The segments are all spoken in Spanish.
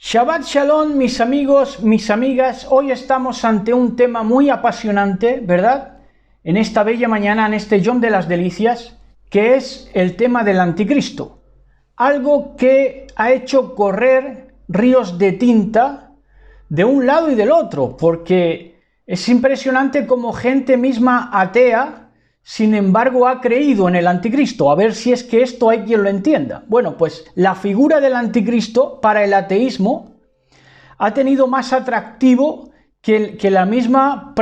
Shabbat Shalom, mis amigos, mis amigas. Hoy estamos ante un tema muy apasionante, ¿verdad? En esta bella mañana, en este Yom de las Delicias, que es el tema del anticristo. Algo que ha hecho correr ríos de tinta de un lado y del otro, porque es impresionante cómo gente misma atea, sin embargo, ha creído en el anticristo. A ver si es que esto hay quien lo entienda. Bueno, pues la figura del anticristo para el ateísmo ha tenido más atractivo que la misma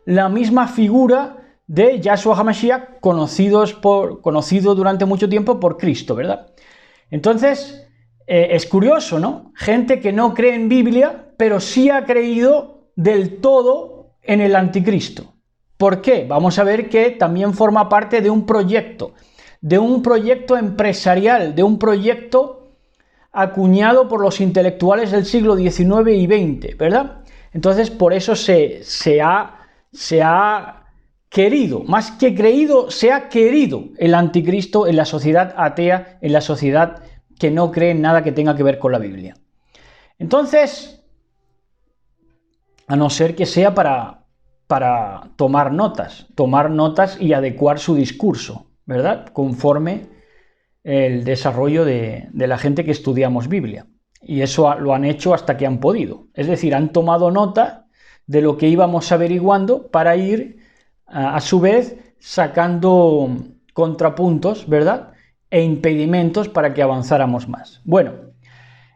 la misma figura de Yahshua HaMashiach, conocido durante mucho tiempo por Cristo, ¿verdad? Entonces, es curioso, ¿no? Gente que no cree en Biblia, pero sí ha creído del todo en el anticristo. ¿Por qué? Vamos a ver que también forma parte de un proyecto empresarial, de un proyecto acuñado por los intelectuales del siglo XIX y XX, ¿verdad? Entonces, por eso se ha querido, más que creído, se ha querido el anticristo en la sociedad atea, en la sociedad que no cree en nada que tenga que ver con la Biblia. Entonces, a no ser que sea para tomar notas y adecuar su discurso, ¿verdad? Conforme el desarrollo de la gente que estudiamos Biblia. Y eso lo han hecho hasta que han podido. Es decir, han tomado nota de lo que íbamos averiguando para ir, a su vez, sacando contrapuntos, ¿verdad? E impedimentos para que avanzáramos más. Bueno,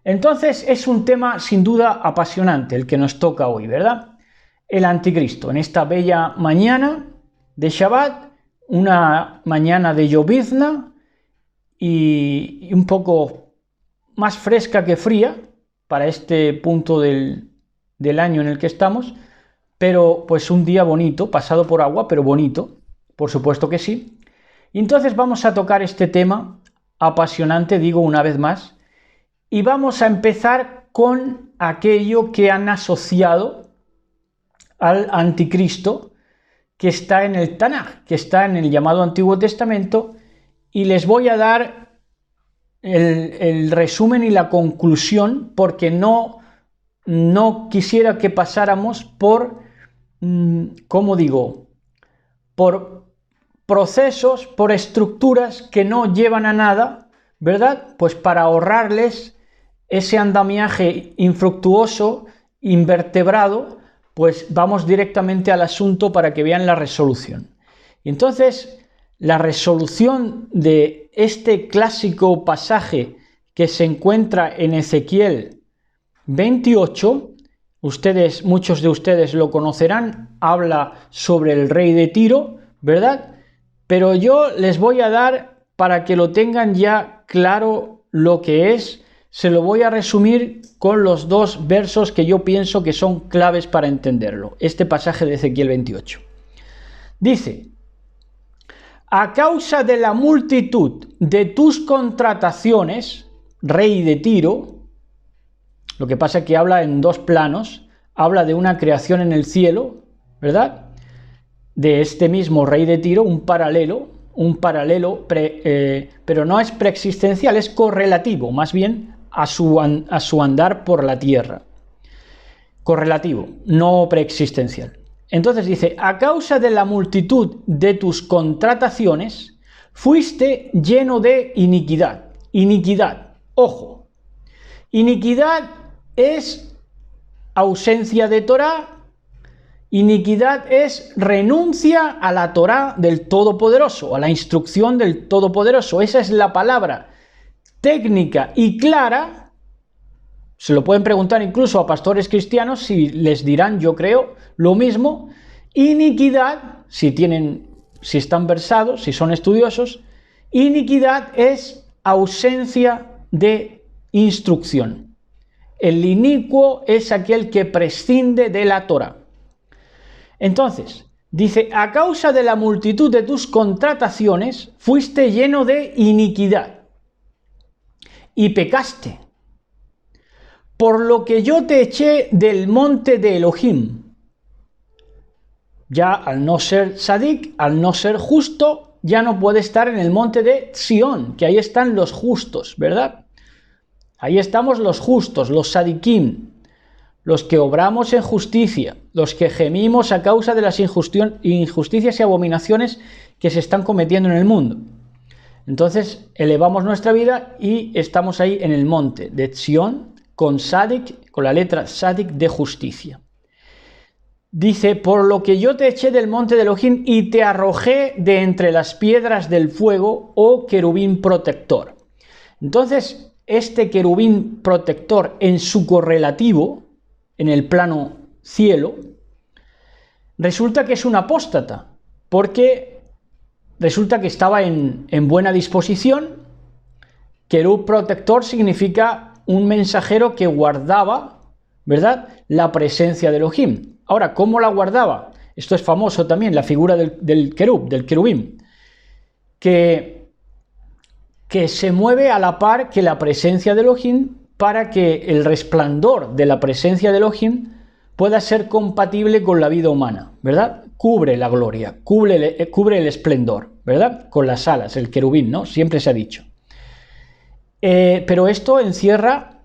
entonces es un tema sin duda apasionante el que nos toca hoy, ¿verdad? El anticristo, en esta bella mañana de Shabbat, una mañana de llovizna y un poco más fresca que fría para este punto del año en el que estamos, pero pues un día bonito, pasado por agua, pero bonito, por supuesto que sí. Y entonces vamos a tocar este tema apasionante, digo una vez más, y vamos a empezar con aquello que han asociado al anticristo, que está en el Tanaj, que está en el llamado Antiguo Testamento, y les voy a dar el resumen y la conclusión, porque no quisiera que pasáramos por, ¿cómo digo?, por procesos, por estructuras que no llevan a nada, ¿verdad? Pues para ahorrarles ese andamiaje infructuoso, invertebrado, pues vamos directamente al asunto para que vean la resolución. Y entonces, la resolución de este clásico pasaje que se encuentra en Ezequiel 28, muchos de ustedes lo conocerán, habla sobre el rey de Tiro, ¿verdad? Pero yo les voy a dar, para que lo tengan ya claro lo que es, se lo voy a resumir con los dos versos que yo pienso que son claves para entenderlo. Este pasaje de Ezequiel 28. Dice: a causa de la multitud de tus contrataciones, rey de Tiro, lo que pasa es que habla en dos planos, habla de una creación en el cielo, ¿verdad? De este mismo rey de Tiro, un paralelo, pero no es preexistencial, es correlativo, más bien a su andar por la tierra. Correlativo, no preexistencial. Entonces dice: a causa de la multitud de tus contrataciones, fuiste lleno de iniquidad. Iniquidad, ojo. Iniquidad es ausencia de Torá. Iniquidad es renuncia a la Torá del Todopoderoso, a la instrucción del Todopoderoso. Esa es la palabra técnica y clara. Se lo pueden preguntar incluso a pastores cristianos, si les dirán, yo creo, lo mismo. Iniquidad, si están versados, si son estudiosos, iniquidad es ausencia de instrucción. El inicuo es aquel que prescinde de la Torá. Entonces, dice: a causa de la multitud de tus contrataciones, fuiste lleno de iniquidad y pecaste, por lo que yo te eché del monte de Elohim. Ya al no ser sadik, al no ser justo, ya no puede estar en el monte de Sión, que ahí están los justos, ¿verdad? Ahí estamos los justos, los sadikim, los que obramos en justicia, los que gemimos a causa de las injusticias y abominaciones que se están cometiendo en el mundo. Entonces elevamos nuestra vida y estamos ahí en el monte de Sion con Sadik, con la letra Sadik de justicia. Dice, por lo que yo te eché del monte de Elohim y te arrojé de entre las piedras del fuego, oh querubín protector. Entonces, este querubín protector en su correlativo, en el plano cielo, resulta que es un apóstata, porque resulta que estaba en buena disposición. Querub protector significa un mensajero que guardaba, ¿verdad?, la presencia de Elohim. Ahora, ¿cómo la guardaba? Esto es famoso también, la figura del querubín, que se mueve a la par que la presencia de Elohim para que el resplandor de la presencia de Elohim pueda ser compatible con la vida humana, ¿verdad? Cubre la gloria, cubre el esplendor, ¿verdad? Con las alas, el querubín, ¿no? Siempre se ha dicho. Pero esto encierra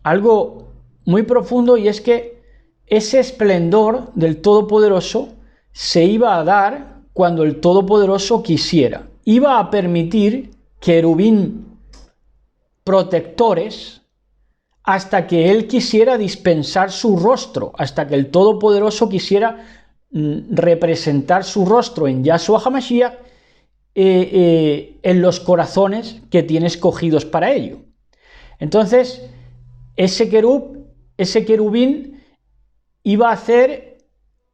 algo muy profundo, y es que ese esplendor del Todopoderoso se iba a dar cuando el Todopoderoso quisiera. Iba a permitir querubín protectores hasta que Él quisiera dispensar su rostro, hasta que el Todopoderoso quisiera representar su rostro en Yahshua HaMashiach en los corazones que tiene escogidos para ello. Entonces, ese querubín iba a hacer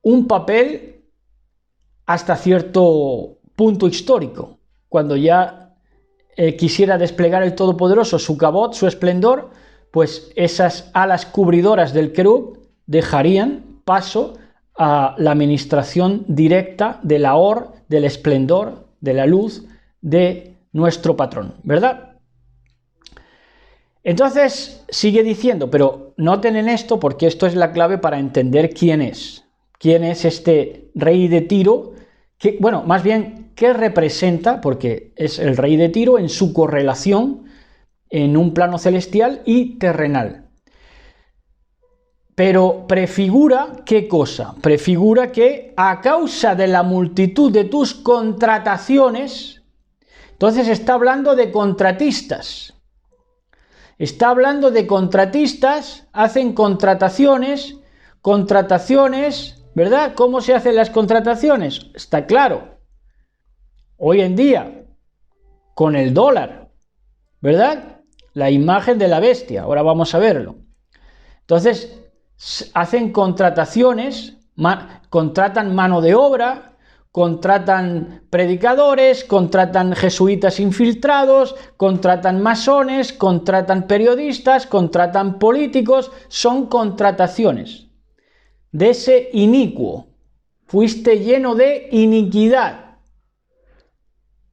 un papel hasta cierto punto histórico. Cuando ya quisiera desplegar el Todopoderoso su cabot, su esplendor, pues esas alas cubridoras del querub dejarían paso a la administración directa de la or, del esplendor, de la luz de nuestro patrón, ¿verdad? Entonces sigue diciendo, pero noten en esto, porque esto es la clave para entender quién es este rey de Tiro, que, bueno, más bien, ¿qué representa? Porque es el rey de Tiro en su correlación en un plano celestial y terrenal. Pero prefigura, ¿qué cosa? Prefigura que a causa de la multitud de tus contrataciones, entonces está hablando de contratistas. Está hablando de contratistas, hacen contrataciones, ¿verdad? ¿Cómo se hacen las contrataciones? Está claro. Hoy en día, con el dólar, ¿verdad? La imagen de la bestia, ahora vamos a verlo. Entonces, hacen contrataciones, contratan mano de obra, contratan predicadores, contratan jesuitas infiltrados, contratan masones, contratan periodistas, contratan políticos, son contrataciones de ese inicuo. Fuiste lleno de iniquidad,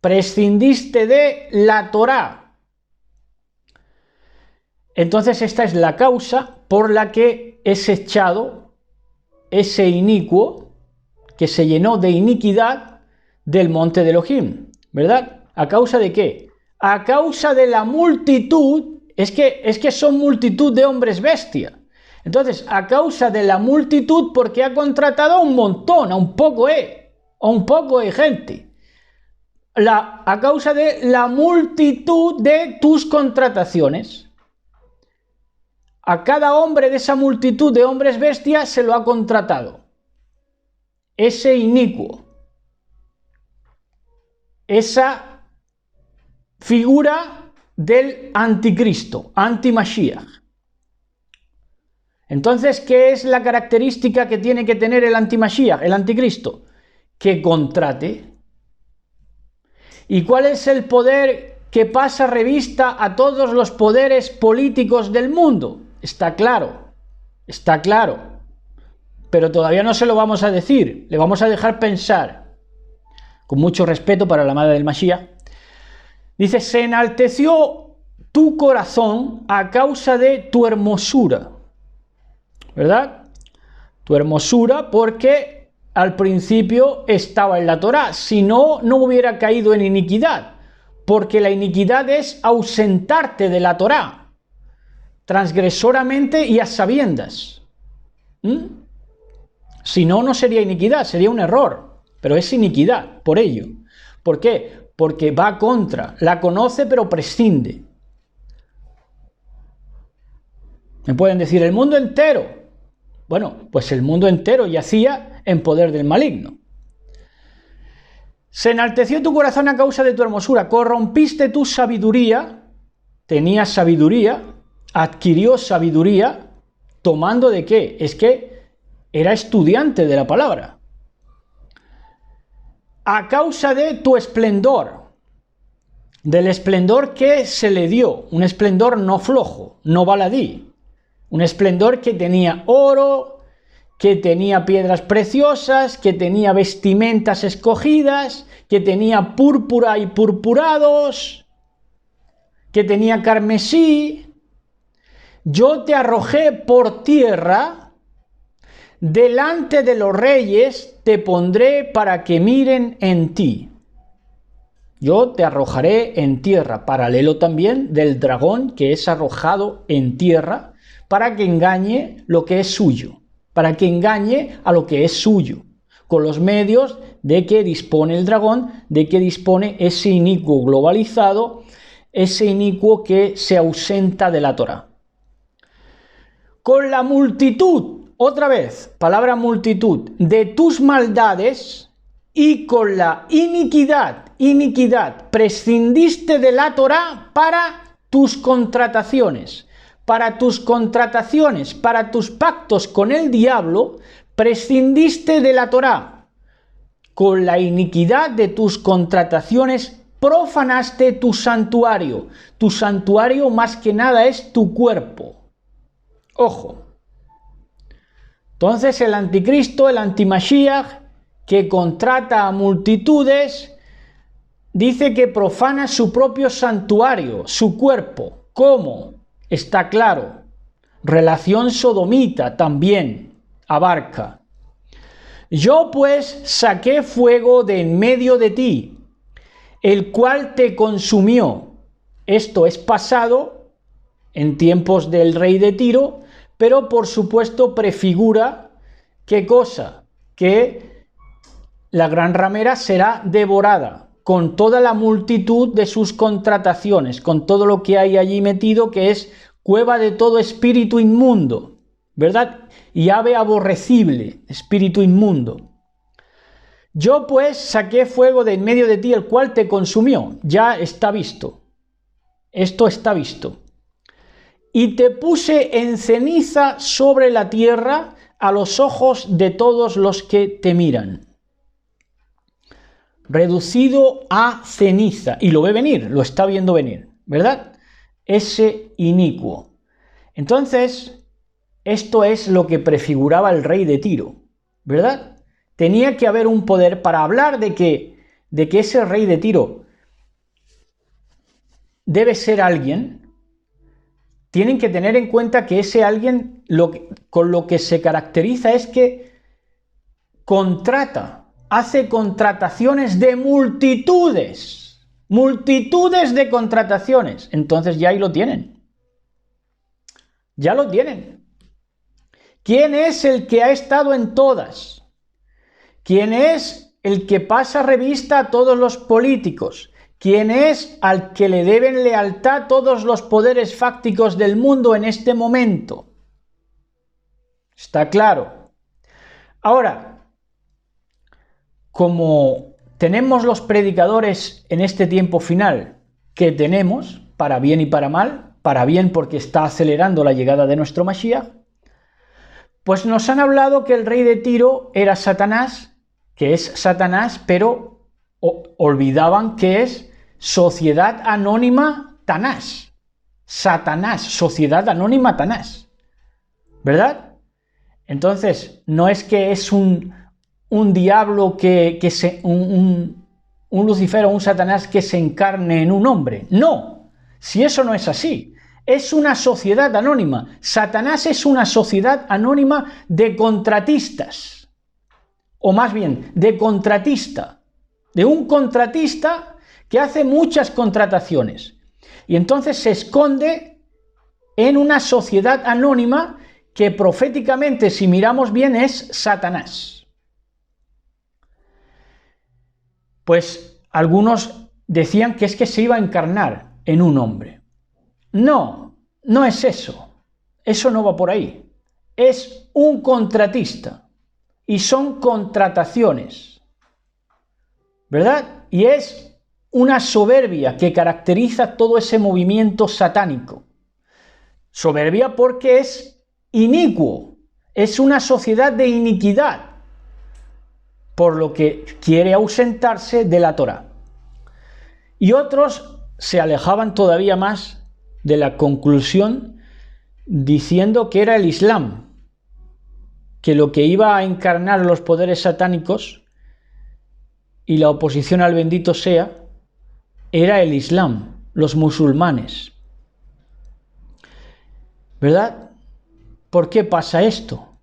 prescindiste de la Torá. Entonces esta es la causa por la que es echado ese inicuo que se llenó de iniquidad del monte de Elohim, ¿verdad? ¿A causa de qué? A causa de la multitud, es que son multitud de hombres bestia. Entonces, a causa de la multitud, porque ha contratado a un montón, a un poco gente. A causa de la multitud de tus contrataciones. A cada hombre de esa multitud de hombres bestias se lo ha contratado ese inicuo, esa figura del anticristo, anti-Mashiach. Entonces, ¿qué es la característica que tiene que tener el anti-Mashiach, el anticristo? Que contrate. ¿Y cuál es el poder que pasa revista a todos los poderes políticos del mundo? Está claro, pero todavía no se lo vamos a decir, le vamos a dejar pensar, con mucho respeto para la madre del Mashiach. Dice, se enalteció tu corazón a causa de tu hermosura, ¿verdad? Tu hermosura, porque al principio estaba en la Torá, si no, no hubiera caído en iniquidad, porque la iniquidad es ausentarte de la Torá. transgresoramente y a sabiendas. Si no, no sería iniquidad, sería un error, pero es iniquidad por ello. ¿Por qué? Porque va contra, la conoce pero prescinde. Me pueden decir, el mundo entero. Bueno, pues el mundo entero yacía en poder del maligno. Se enalteció tu corazón a causa de tu hermosura, corrompiste tu sabiduría, tenía sabiduría, adquirió sabiduría, tomando ¿de qué? Es que era estudiante de la palabra. A causa de tu esplendor, del esplendor que se le dio, un esplendor no flojo, no baladí, un esplendor que tenía oro, que tenía piedras preciosas, que tenía vestimentas escogidas, que tenía púrpura y purpurados, que tenía carmesí. Yo te arrojé por tierra, delante de los reyes te pondré para que miren en ti. Yo te arrojaré en tierra, paralelo también del dragón que es arrojado en tierra para que engañe lo que es suyo, para que engañe a lo que es suyo, con los medios de que dispone el dragón, de que dispone ese inicuo globalizado, ese inicuo que se ausenta de la Torá. Con la multitud, otra vez, palabra multitud, de tus maldades y con la iniquidad, prescindiste de la Torá para tus contrataciones, para tus pactos con el diablo, prescindiste de la Torá. Con la iniquidad de tus contrataciones profanaste tu santuario. Tu santuario más que nada es tu cuerpo. Ojo. Entonces el anticristo, el antimashiach, que contrata a multitudes, dice que profana su propio santuario, su cuerpo. ¿Cómo? Está claro. Relación sodomita también abarca. Yo pues saqué fuego de en medio de ti, el cual te consumió. Esto es pasado en tiempos del rey de Tiro, pero por supuesto prefigura ¿qué cosa? Que la gran ramera será devorada con toda la multitud de sus contrataciones, con todo lo que hay allí metido, que es cueva de todo espíritu inmundo, ¿verdad? Y ave aborrecible, espíritu inmundo. Yo pues saqué fuego de en medio de ti, el cual te consumió. Ya está visto. Esto está visto. Y te puse en ceniza sobre la tierra a los ojos de todos los que te miran. Reducido a ceniza. Y lo ve venir, lo está viendo venir, ¿verdad? Ese inicuo. Entonces, esto es lo que prefiguraba el rey de Tiro, ¿verdad? Tenía que haber un poder para hablar de que ese rey de Tiro debe ser alguien. Tienen que tener en cuenta que ese alguien con lo que se caracteriza es que hace contrataciones de multitudes de contrataciones. Entonces ya ahí lo tienen. Ya lo tienen. ¿Quién es el que ha estado en todas? ¿Quién es el que pasa revista a todos los políticos? ¿Quién es al que le deben lealtad todos los poderes fácticos del mundo en este momento? Está claro. Ahora, como tenemos los predicadores en este tiempo final que tenemos, para bien y para mal, para bien porque está acelerando la llegada de nuestro Mashiach, pues nos han hablado que el rey de Tiro era Satanás, que es Satanás, pero olvidaban que es Sociedad Anónima Tanás. Satanás, Sociedad Anónima Tanás. ¿Verdad? Entonces, no es que es un diablo un Lucifer o un Satanás que se encarne en un hombre. No, si eso no es así. Es una sociedad anónima. Satanás es una sociedad anónima de contratistas. O más bien, de contratista. De un contratista que hace muchas contrataciones. Y entonces se esconde en una sociedad anónima que proféticamente, si miramos bien, es Satanás. Pues algunos decían que es que se iba a encarnar en un hombre. No, no es eso. Eso no va por ahí. Es un contratista y son contrataciones, ¿verdad? Y es una soberbia que caracteriza todo ese movimiento satánico. Soberbia porque es inicuo, es una sociedad de iniquidad, por lo que quiere ausentarse de la Torá. Y otros se alejaban todavía más de la conclusión diciendo que era el Islam, que lo que iba a encarnar los poderes satánicos y la oposición al bendito sea, era el Islam, los musulmanes. ¿Verdad? ¿Por qué pasa esto?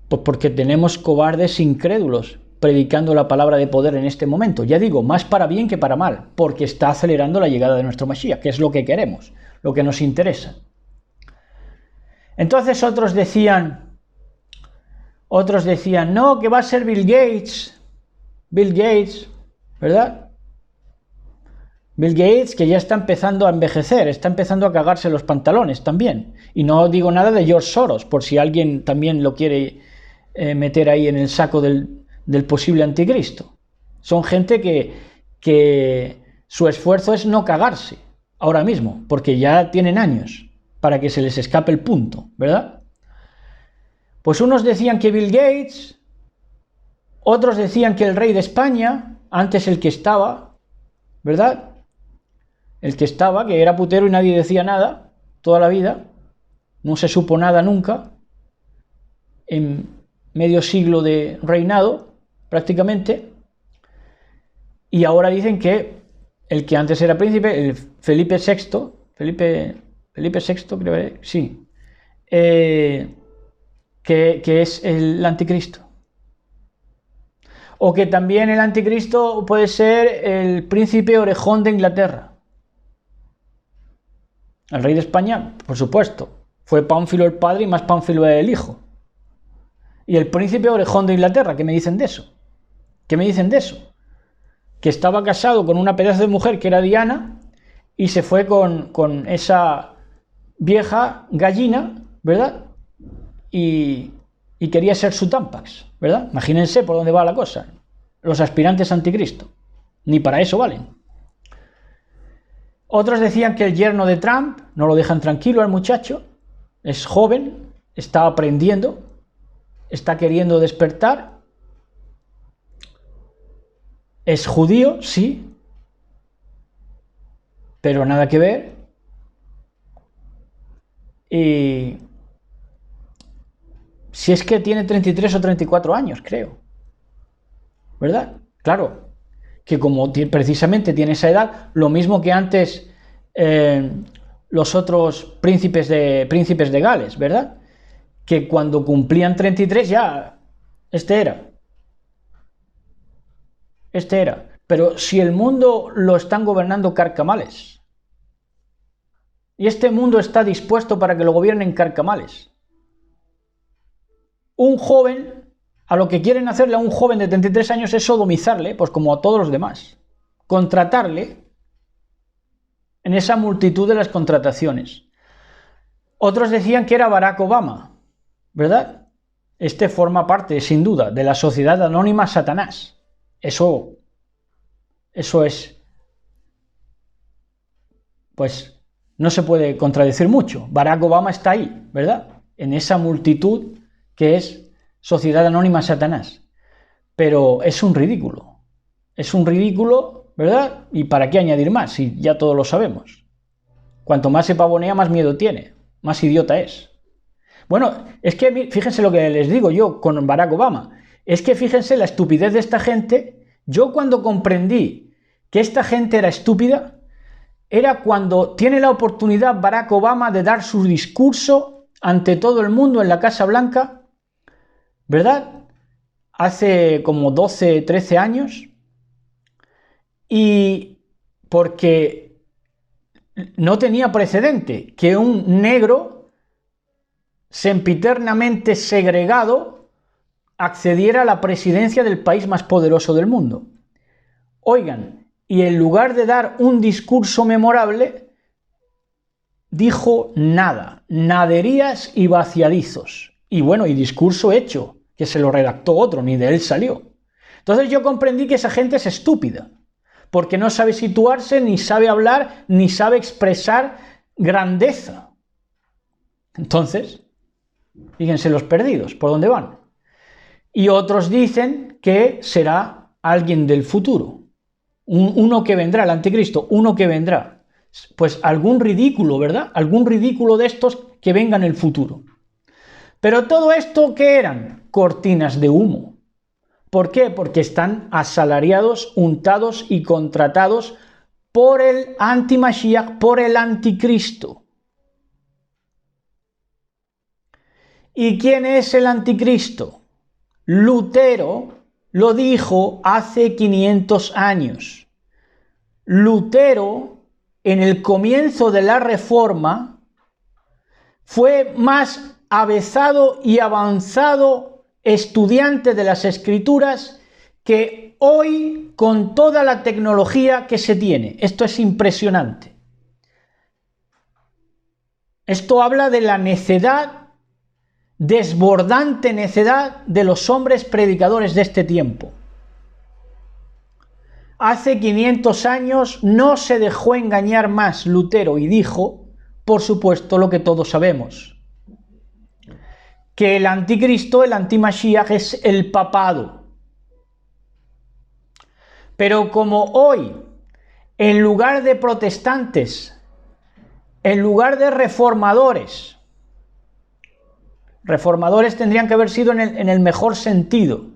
Pues porque tenemos cobardes incrédulos predicando la palabra de poder en este momento. Ya digo, más para bien que para mal, porque está acelerando la llegada de nuestro Mesías, que es lo que queremos, lo que nos interesa. Entonces otros decían, no, que va a ser Bill Gates, ¿verdad? Bill Gates, que ya está empezando a envejecer, está empezando a cagarse los pantalones también. Y no digo nada de George Soros, por si alguien también lo quiere meter ahí en el saco del posible anticristo. Son gente que su esfuerzo es no cagarse ahora mismo, porque ya tienen años para que se les escape el punto, ¿verdad? Pues unos decían que Bill Gates, otros decían que el rey de España, antes el que estaba, ¿verdad? El que estaba, que era putero y nadie decía nada toda la vida, no se supo nada nunca, en medio siglo de reinado, prácticamente, y ahora dicen que el que antes era príncipe, el Felipe VI, creo que sí, que es el anticristo. O que también el anticristo puede ser el príncipe orejón de Inglaterra. El rey de España, por supuesto, fue Pánfilo el padre y más Pánfilo el hijo. Y el príncipe orejón de Inglaterra, ¿qué me dicen de eso? ¿Qué me dicen de eso? Que estaba casado con una pedazo de mujer que era Diana y se fue con esa vieja gallina, ¿verdad? Y quería ser su Tampax, ¿verdad? Imagínense por dónde va la cosa. Los aspirantes a anticristo. Ni para eso valen. Otros decían que el yerno de Trump, no lo dejan tranquilo al muchacho, es joven, está aprendiendo, está queriendo despertar, es judío, sí, pero nada que ver. Y si es que tiene 33 o 34 años, creo, ¿verdad? Claro, que como precisamente tiene esa edad, lo mismo que antes los otros príncipes de Gales, ¿verdad? Que cuando cumplían 33 ya, este era. Pero si el mundo lo están gobernando carcamales, y este mundo está dispuesto para que lo gobiernen carcamales, un joven, a lo que quieren hacerle a un joven de 33 años es sodomizarle, pues como a todos los demás, contratarle en esa multitud de las contrataciones. Otros decían que era Barack Obama, ¿verdad? Este forma parte, sin duda, de la sociedad anónima Satanás. Eso es, pues, no se puede contradecir mucho. Barack Obama está ahí, ¿verdad? En esa multitud que es sociedad anónima Satanás. Pero es un ridículo. Es un ridículo, ¿verdad? ¿Y para qué añadir más? Si ya todos lo sabemos. Cuanto más se pavonea, más miedo tiene. Más idiota es. Bueno, es que fíjense lo que les digo yo con Barack Obama. Es que fíjense la estupidez de esta gente. Yo cuando comprendí que esta gente era estúpida, era cuando tiene la oportunidad Barack Obama de dar su discurso ante todo el mundo en la Casa Blanca, ¿verdad? Hace como 12, 13 años. Y porque no tenía precedente que un negro sempiternamente segregado accediera a la presidencia del país más poderoso del mundo. Oigan, y en lugar de dar un discurso memorable, dijo nada, naderías y vaciadizos. Y bueno, y discurso hecho, que se lo redactó otro, ni de él salió. Entonces yo comprendí que esa gente es estúpida, porque no sabe situarse, ni sabe hablar, ni sabe expresar grandeza. Entonces, fíjense los perdidos, ¿por dónde van? Y otros dicen que será alguien del futuro, uno que vendrá, el anticristo, uno que vendrá. Pues algún ridículo, ¿verdad? Algún ridículo de estos que venga en el futuro. Pero todo esto, ¿qué eran? Cortinas de humo. ¿Por qué? Porque están asalariados, untados y contratados por el anti-Mashiach, por el anticristo. ¿Y quién es el anticristo? Lutero lo dijo hace 500 años. Lutero, en el comienzo de la Reforma, fue más avezado y avanzado estudiante de las Escrituras que hoy con toda la tecnología que se tiene. Esto es impresionante. Esto habla de la necedad, desbordante necedad de los hombres predicadores de este tiempo. Hace 500 años no se dejó engañar más Lutero y dijo, por supuesto, lo que todos sabemos, que el anticristo, el anti-Mashiach, es el papado. Pero como hoy, en lugar de protestantes, en lugar de reformadores tendrían que haber sido en el mejor sentido,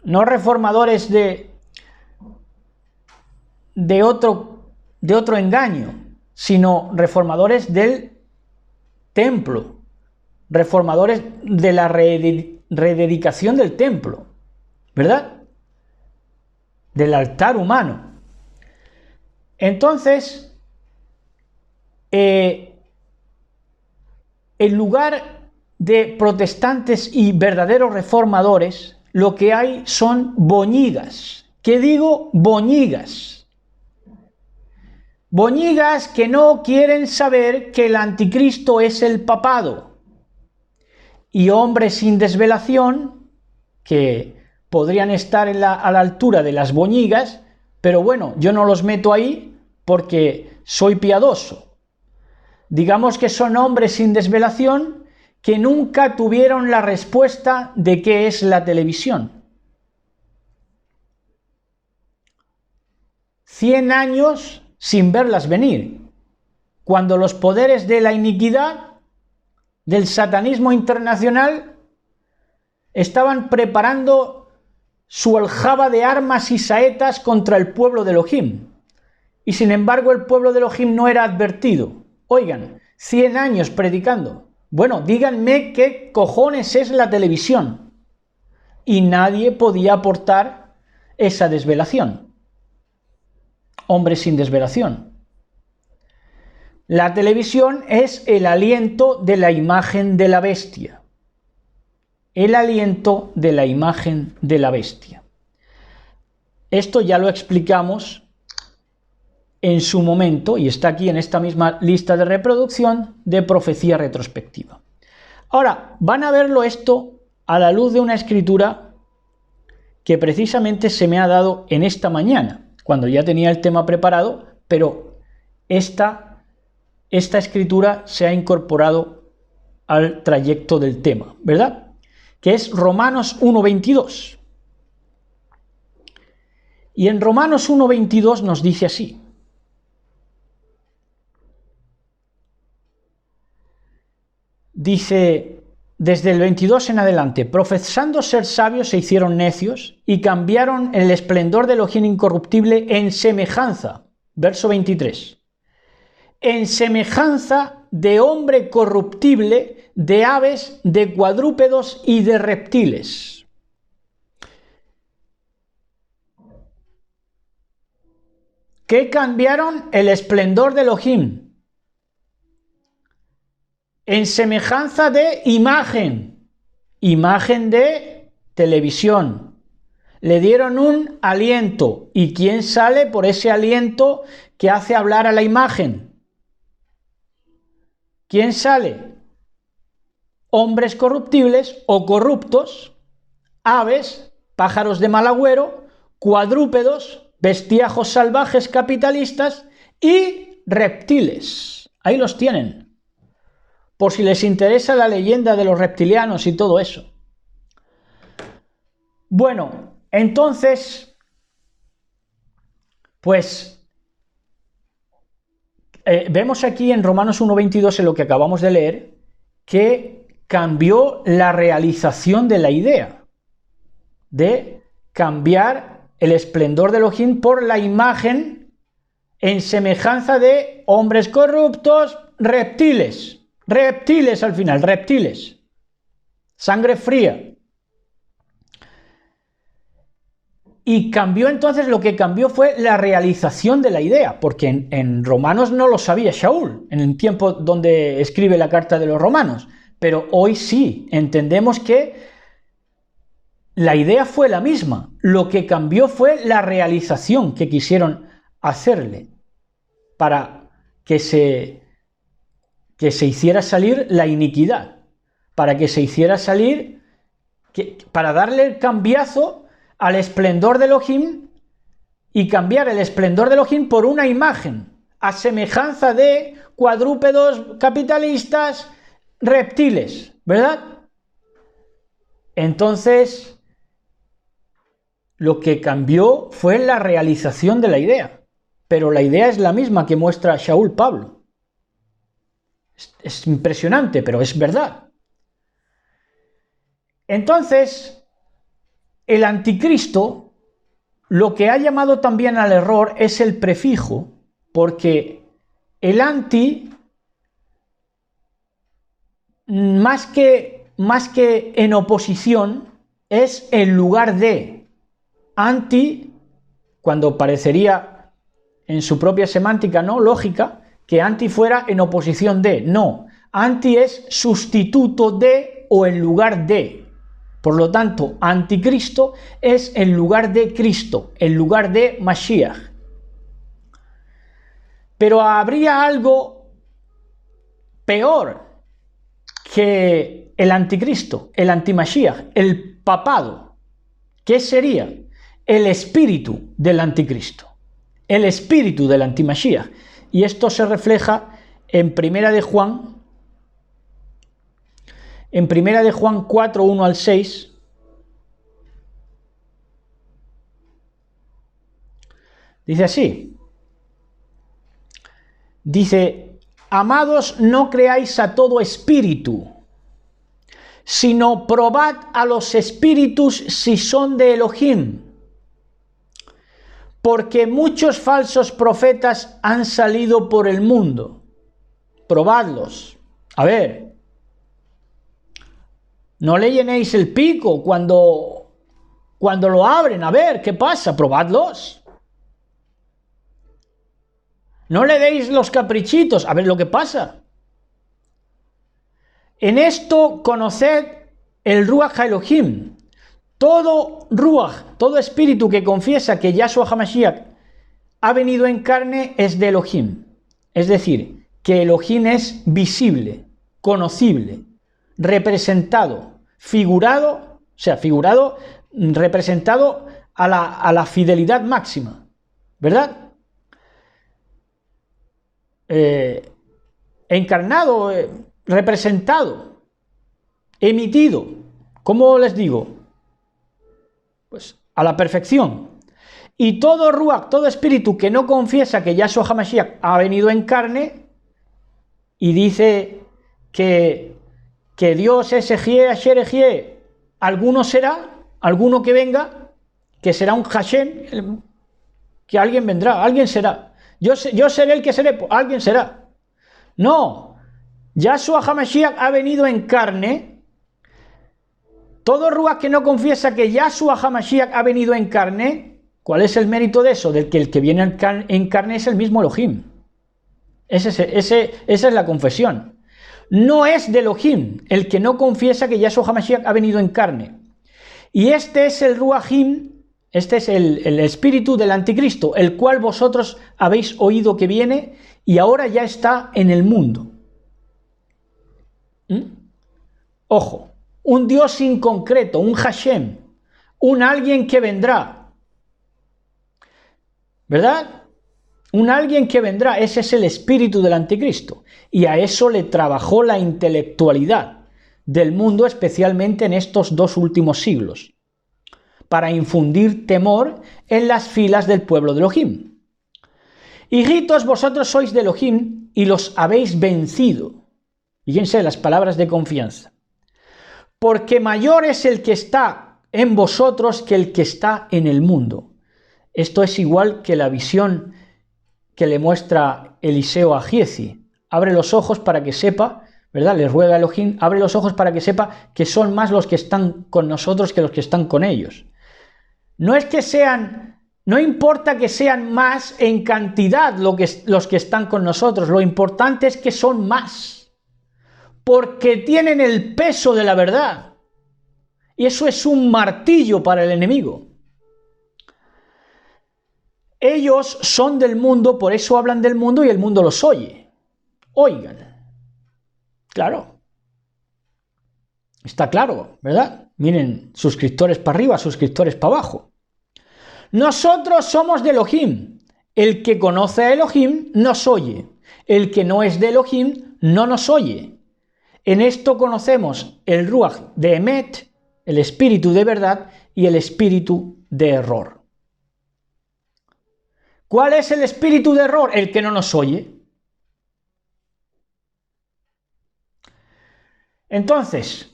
no reformadores de otro engaño, sino reformadores del templo, reformadores de la rededicación del templo, ¿verdad? Del altar humano. Entonces, en lugar de protestantes y verdaderos reformadores, lo que hay son boñigas. ¿Qué digo? Boñigas. Boñigas que no quieren saber que el anticristo es el papado. Y hombres sin desvelación que podrían estar a la altura de las boñigas, pero bueno, yo no los meto ahí porque soy piadoso. Digamos que son hombres sin desvelación que nunca tuvieron la respuesta de qué es la televisión. 100 años sin verlas venir, cuando los poderes de la iniquidad, del satanismo internacional, estaban preparando su aljaba de armas y saetas contra el pueblo de Elohim. Y sin embargo el pueblo de Elohim no era advertido. Oigan, 100 años predicando. Bueno, díganme qué cojones es la televisión. Y nadie podía aportar esa desvelación. Hombres sin desvelación. La televisión es el aliento de la imagen de la bestia. El aliento de la imagen de la bestia. Esto ya lo explicamos en su momento y está aquí en esta misma lista de reproducción de profecía retrospectiva. Ahora, van a verlo esto a la luz de una escritura que precisamente se me ha dado en esta mañana, cuando ya tenía el tema preparado, pero esta escritura se ha incorporado al trayecto del tema, ¿verdad? Que es Romanos 1:22. Y en Romanos 1:22 nos dice así: dice, desde el 22 en adelante, profesando ser sabios se hicieron necios y cambiaron el esplendor del Elohim incorruptible en semejanza, verso 23, en semejanza de hombre corruptible, de aves, de cuadrúpedos y de reptiles. que cambiaron el esplendor de Elohim en semejanza de imagen de televisión. Le dieron un aliento. ¿Y quién sale por ese aliento que hace hablar a la imagen? ¿Quién sale? Hombres corruptibles o corruptos, aves, pájaros de mal agüero, cuadrúpedos, bestiajos salvajes capitalistas y reptiles. Ahí los tienen, por si les interesa la leyenda de los reptilianos y todo eso. Bueno, entonces, pues, vemos aquí en Romanos 1:22, en lo que acabamos de leer, que cambió la realización de la idea de cambiar el esplendor de Elohim por la imagen en semejanza de hombres corruptos, reptiles al final, reptiles, sangre fría. Y cambió entonces, lo que cambió fue la realización de la idea, porque en Romanos no lo sabía Shaul, en el tiempo donde escribe la carta de los Romanos, pero hoy sí, entendemos que la idea fue la misma, lo que cambió fue la realización que quisieron hacerle para que se hiciera salir la iniquidad, para que se hiciera salir, para darle el cambiazo al esplendor de Elohim y cambiar el esplendor de Elohim por una imagen a semejanza de cuadrúpedos capitalistas, reptiles, ¿verdad? Entonces, lo que cambió fue la realización de la idea, pero la idea es la misma que muestra Shaul Pablo. Es impresionante, pero es verdad. Entonces, el anticristo, lo que ha llamado también al error es el prefijo, porque el anti, más que en oposición, es en lugar de. Anti, cuando parecería en su propia semántica, ¿no?, lógica, que anti fuera en oposición de. No, anti es sustituto de o en lugar de. Por lo tanto, anticristo es en lugar de Cristo, en lugar de Mashiach. Pero habría algo peor que el anticristo, el antimashiach, el papado. ¿Qué sería? El espíritu del anticristo, el espíritu del antimashiach. Y esto se refleja en Primera de Juan 4, 1 al 6, dice así, dice: amados, no creáis a todo espíritu, sino probad a los espíritus si son de Elohim, porque muchos falsos profetas han salido por el mundo. Probadlos. A ver, no le llenéis el pico cuando lo abren. A ver, ¿qué pasa? Probadlos. No le deis los caprichitos. A ver lo que pasa. En esto conoced el Ruach HaElohim. Todo Ruach, todo espíritu que confiesa que Yahshua HaMashiach ha venido en carne es de Elohim. Es decir, que Elohim es visible, conocible, representado, figurado, representado a la fidelidad máxima, ¿verdad? Encarnado, representado, emitido, ¿cómo les digo? Pues a la perfección. Y todo Ruach, todo espíritu que no confiesa que Yahshua HaMashiach ha venido en carne y dice que Dios es Ejie, Asher Ejie, alguno será, alguno que venga, que será un Hashem, que alguien vendrá, alguien será. Yo seré el que seré, pues alguien será. No, Yahshua HaMashiach ha venido en carne. Todo Ruach que no confiesa que Yahshua HaMashiach ha venido en carne ¿Cuál es el mérito de eso? Del que el que viene en carne es el mismo Elohim. Esa es la confesión. No es de Elohim el que no confiesa que Yahshua HaMashiach ha venido en carne. Y este es el Ruahim, este es el espíritu del anticristo, el cual vosotros habéis oído que viene y ahora ya está en el mundo. Ojo, un Dios inconcreto, un Hashem, un alguien que vendrá, ¿verdad? Un alguien que vendrá, ese es el espíritu del anticristo, y a eso le trabajó la intelectualidad del mundo, especialmente en estos 2 últimos siglos, para infundir temor en las filas del pueblo de Elohim. Hijitos, vosotros sois de Elohim y los habéis vencido. Fíjense las palabras de confianza. Porque mayor es el que está en vosotros que el que está en el mundo. Esto es igual que la visión que le muestra Eliseo a Giezi. Abre los ojos para que sepa, ¿verdad? Le ruega a Elohim, abre los ojos para que sepa que son más los que están con nosotros que los que están con ellos. No es que sean, no importa que sean más en cantidad los que están con nosotros, lo importante es que son más. Porque tienen el peso de la verdad. Y eso es un martillo para el enemigo. Ellos son del mundo, por eso hablan del mundo y el mundo los oye. Oigan. Claro. Está claro, ¿verdad? Miren, suscriptores para arriba, suscriptores para abajo. Nosotros somos de Elohim. El que conoce a Elohim nos oye. El que no es de Elohim no nos oye. En esto conocemos el Ruach de Emet, el espíritu de verdad, y el espíritu de error. ¿Cuál es el espíritu de error? El que no nos oye. Entonces,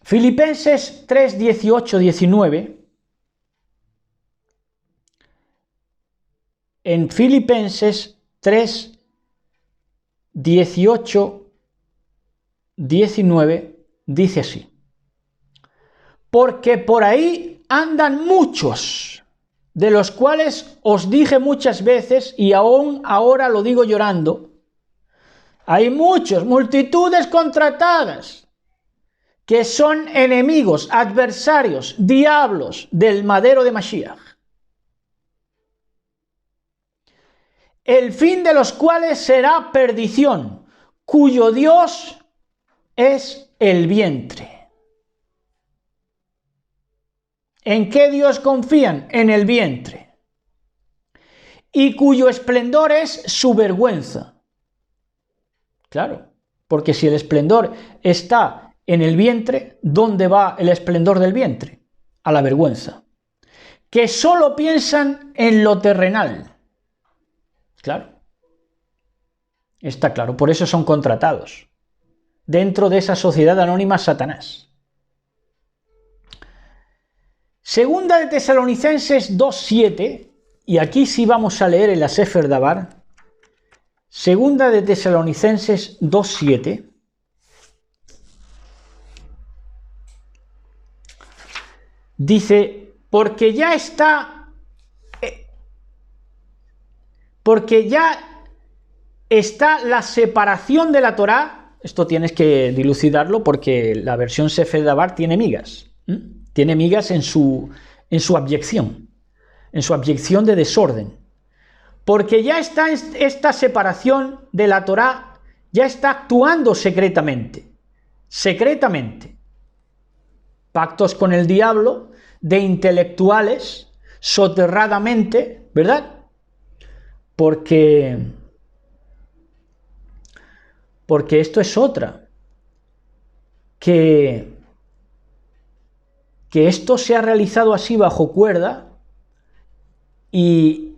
Filipenses 3, 18, 19. En Filipenses 3, 18, 19 dice así: porque por ahí andan muchos, de los cuales os dije muchas veces y aún ahora lo digo llorando. Hay muchos, multitudes contratadas, que son enemigos, adversarios, diablos del madero de Mashiach, el fin de los cuales será perdición, cuyo Dios es el vientre. ¿En qué Dios confían? En el vientre. Y cuyo esplendor es su vergüenza. Claro, porque si el esplendor está en el vientre, ¿dónde va el esplendor del vientre? A la vergüenza. Que solo piensan en lo terrenal. Claro. Está claro, por eso son contratados dentro de esa sociedad anónima Satanás. Segunda de Tesalonicenses 2:7, y aquí sí vamos a leer en la Sefer Dabar. Segunda de Tesalonicenses 2:7. Dice, porque ya está la separación de la Torá. Esto tienes que dilucidarlo porque la versión Sefer Dabar tiene migas. Tiene migas en su abyección, de desorden. Porque ya está esta separación de la Torá, ya está actuando secretamente. Pactos con el diablo, de intelectuales, soterradamente, ¿verdad? Porque esto es otra, que esto se ha realizado así bajo cuerda y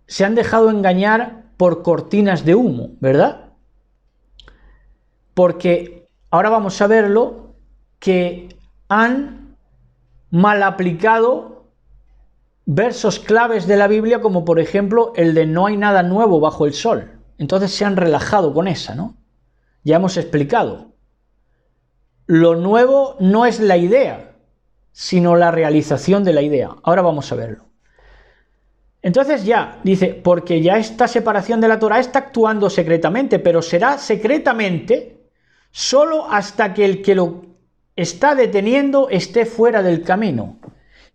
se han dejado engañar por cortinas de humo, ¿verdad? Porque ahora vamos a verlo, que han mal aplicado versos claves de la Biblia, como por ejemplo el de no hay nada nuevo bajo el sol. Entonces se han relajado con esa, ¿no? Ya hemos explicado. Lo nuevo no es la idea. sino la realización de la idea. Ahora vamos a verlo. Entonces ya, dice, porque ya esta separación de la Torá está actuando secretamente, pero será secretamente solo hasta que el que lo está deteniendo esté fuera del camino.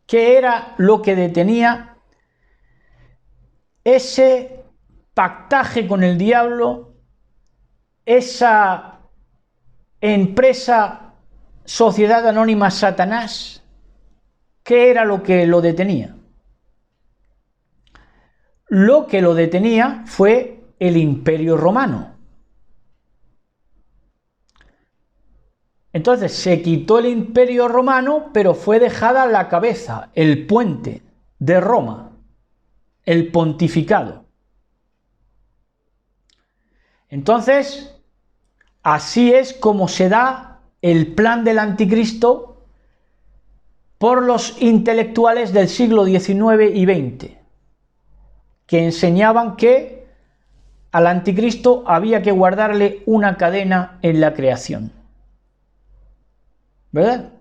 ¿Qué era lo que detenía ese pactaje con el diablo, esa empresa, sociedad anónima Satanás? ¿Qué era lo que lo detenía? Lo que lo detenía fue el Imperio Romano. Entonces se quitó el Imperio Romano, pero fue dejada la cabeza, el puente de Roma, el pontificado. Entonces, así es como se da el plan del anticristo por los intelectuales del siglo XIX y XX, que enseñaban que al anticristo había que guardarle una cadena en la creación. ¿Verdad?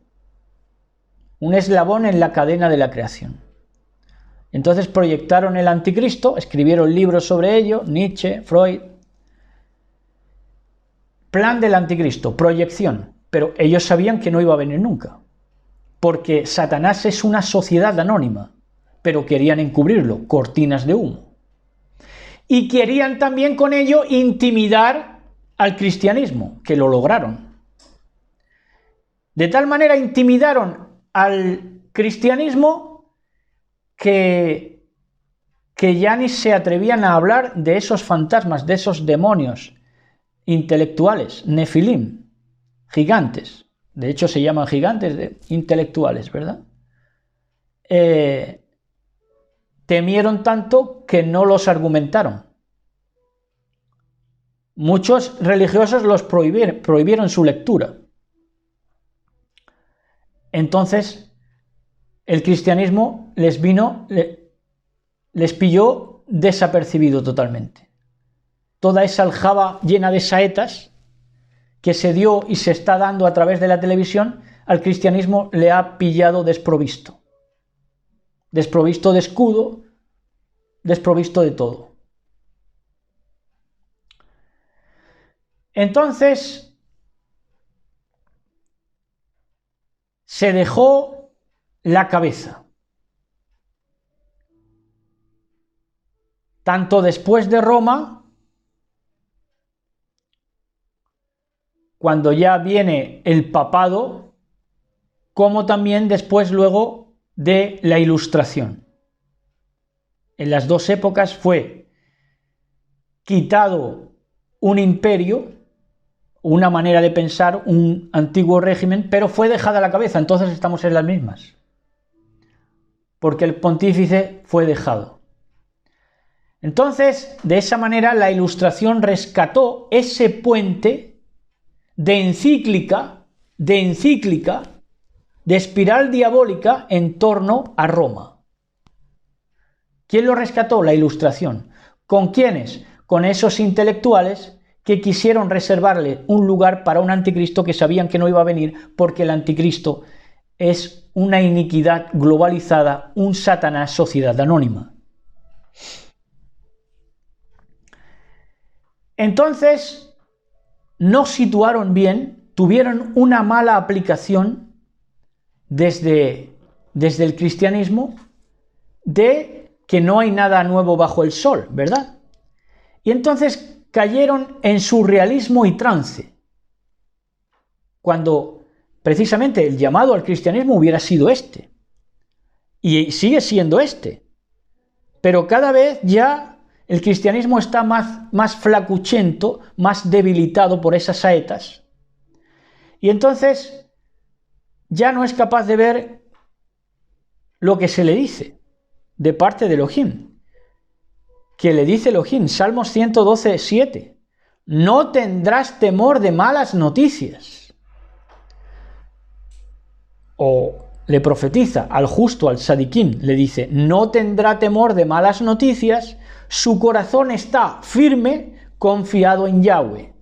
Un eslabón en la cadena de la creación. Entonces proyectaron el anticristo, escribieron libros sobre ello, Nietzsche, Freud. Plan del anticristo, proyección. Pero ellos sabían que no iba a venir nunca, porque Satanás es una sociedad anónima, pero querían encubrirlo, cortinas de humo. Y querían también con ello intimidar al cristianismo, que lo lograron. De tal manera intimidaron al cristianismo que ya ni se atrevían a hablar de esos fantasmas, de esos demonios intelectuales, nefilim, gigantes. De hecho se llaman gigantes intelectuales, ¿verdad? Temieron tanto que no los argumentaron. Muchos religiosos los prohibieron su lectura. Entonces, el cristianismo les pilló desapercibido totalmente. Toda esa aljaba llena de saetas que se dio y se está dando a través de la televisión, al cristianismo le ha pillado desprovisto. Desprovisto de escudo, desprovisto de todo. Entonces, se dejó la cabeza. Tanto después de Roma, cuando ya viene el papado, como también después luego de la Ilustración. En las dos épocas fue quitado un imperio, una manera de pensar, un antiguo régimen, pero fue dejada la cabeza. Entonces estamos en las mismas, porque el pontífice fue dejado. Entonces, de esa manera, la Ilustración rescató ese puente de encíclica, de espiral diabólica en torno a Roma. ¿Quién lo rescató? La Ilustración. ¿Con quiénes? Con esos intelectuales que quisieron reservarle un lugar para un anticristo que sabían que no iba a venir, porque el anticristo es una iniquidad globalizada, un Satanás, sociedad anónima. Entonces, no situaron bien, tuvieron una mala aplicación desde el cristianismo de que no hay nada nuevo bajo el sol, ¿verdad? Y entonces cayeron en surrealismo y trance, cuando precisamente el llamado al cristianismo hubiera sido este, y sigue siendo este, pero cada vez ya el cristianismo está más flacuchento, más debilitado por esas saetas, y entonces ya no es capaz de ver lo que se le dice de parte de Elohim. Que le dice Elohim, Salmos 112, 7, no tendrás temor de malas noticias. O le profetiza al justo, al Sadiquín, le dice, no tendrá temor de malas noticias, su corazón está firme, confiado en Yahweh.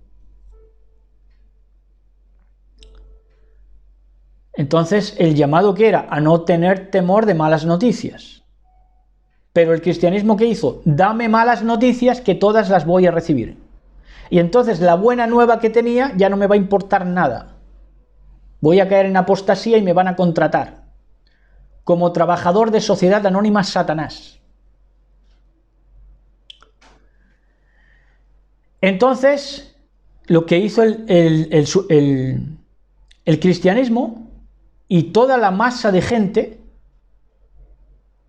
Entonces, el llamado que era a no tener temor de malas noticias. Pero el cristianismo, ¿qué hizo? Dame malas noticias que todas las voy a recibir. Y entonces la buena nueva que tenía ya no me va a importar nada. Voy a caer en apostasía y me van a contratar como trabajador de Sociedad Anónima Satanás. Entonces, lo que hizo el cristianismo y toda la masa de gente